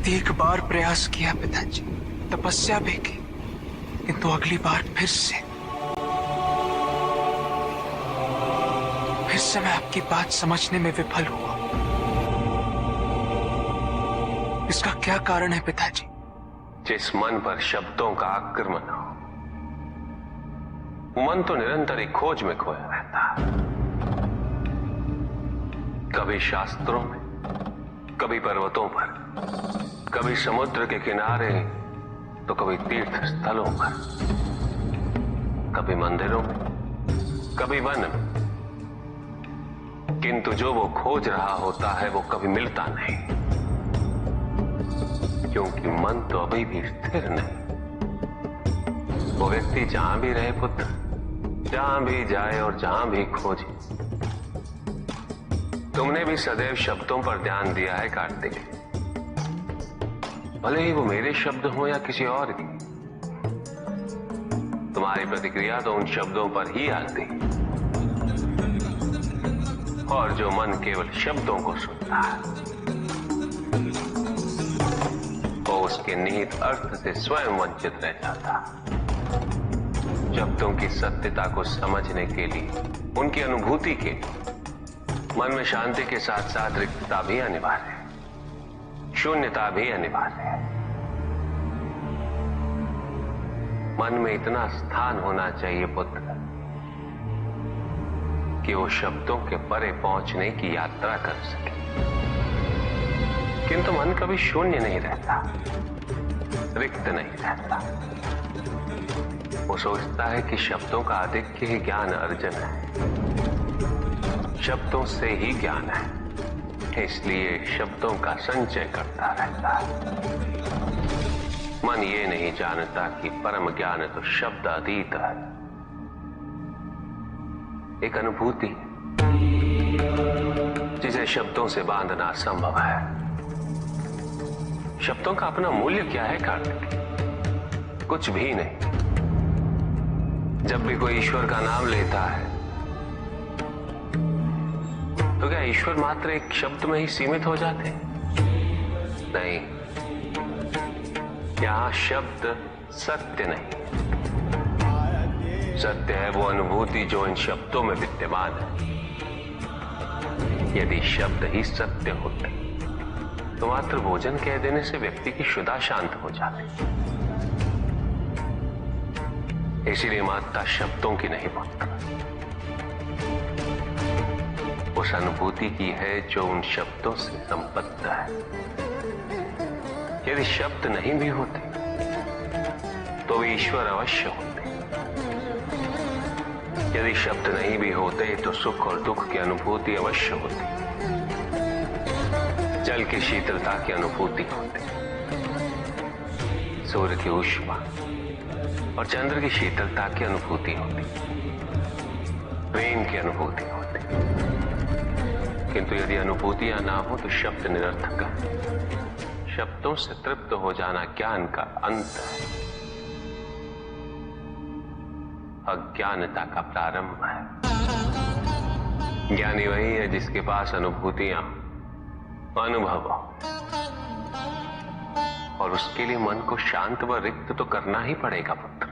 1 बार प्रयास किया पिताजी, तपस्या भी की, किंतु अगली बार फिर से मैं आपकी बात समझने में विफल हुआ। इसका क्या कारण है पिताजी? जिस मन पर शब्दों का आक्रमण हो, मन तो निरंतर ही खोज में खोया रहता है। कभी शास्त्रों में, कभी पर्वतों पर, कभी समुद्र के किनारे, तो कभी तीर्थ स्थलों पर, कभी मंदिरों में, कभी वन में। किंतु जो वो खोज रहा होता है वो कभी मिलता नहीं, क्योंकि मन तो अभी भी स्थिर नहीं। वो व्यक्ति जहां भी रहे पुत्र, जहां भी जाए और जहां भी खोजे। तुमने भी सदैव शब्दों पर ध्यान दिया है कार्तिक, भले ही वो मेरे शब्द हो या किसी और की। तुम्हारी प्रतिक्रिया तो उन शब्दों पर ही आती, और जो मन केवल शब्दों को सुनता है, वो उसके निहित अर्थ से स्वयं वंचित रह जाता। शब्दों की सत्यता को समझने के लिए, उनकी अनुभूति के लिए मन में शांति के साथ साथ रिक्तता भी अनिवार्य है, शून्यता भी अनिवार्य है। मन में इतना स्थान होना चाहिए पुत्र कि वो शब्दों के परे पहुंचने की यात्रा कर सके। किंतु मन कभी शून्य नहीं रहता, रिक्त नहीं रहता। वो सोचता है कि शब्दों का आधिक्य ही ज्ञान अर्जन है, शब्दों से ही ज्ञान है, इसलिए शब्दों का संचय करता रहता है। मन ये नहीं जानता कि परम ज्ञान तो शब्द अतीत है, एक अनुभूति जिसे शब्दों से बांधना असंभव है। शब्दों का अपना मूल्य क्या है कार्तिक? कुछ भी नहीं। जब भी कोई ईश्वर का नाम लेता है तो क्या ईश्वर मात्र एक शब्द में ही सीमित हो जाते? नहीं, यहां शब्द सत्य नहीं, सत्य है वो अनुभूति जो इन शब्दों में विद्यमान है। यदि शब्द ही सत्य होते तो मात्र भोजन कह देने से व्यक्ति की क्षुधा शांत हो जाती। इसीलिए माता शब्दों की नहीं पुत्र, उस अनुभूति की है जो उन शब्दों से संबद्ध है। यदि शब्द नहीं भी होते तो वे ईश्वर अवश्य होते। यदि शब्द नहीं भी होते तो सुख और दुख की अनुभूति अवश्य होती, जल की शीतलता की अनुभूति होती, सूर्य की ऊष्मा और चंद्र की शीतलता की अनुभूति होती, प्रेम की अनुभूति होती। किंतु यदि अनुभूतियां ना हो तो शब्द निरर्थक है। शब्दों से तृप्त हो जाना ज्ञान का अंत है, अज्ञानता का प्रारंभ है। ज्ञानी वही है जिसके पास अनुभूतियां, अनुभव, और उसके लिए मन को शांत व रिक्त तो करना ही पड़ेगा पुत्र।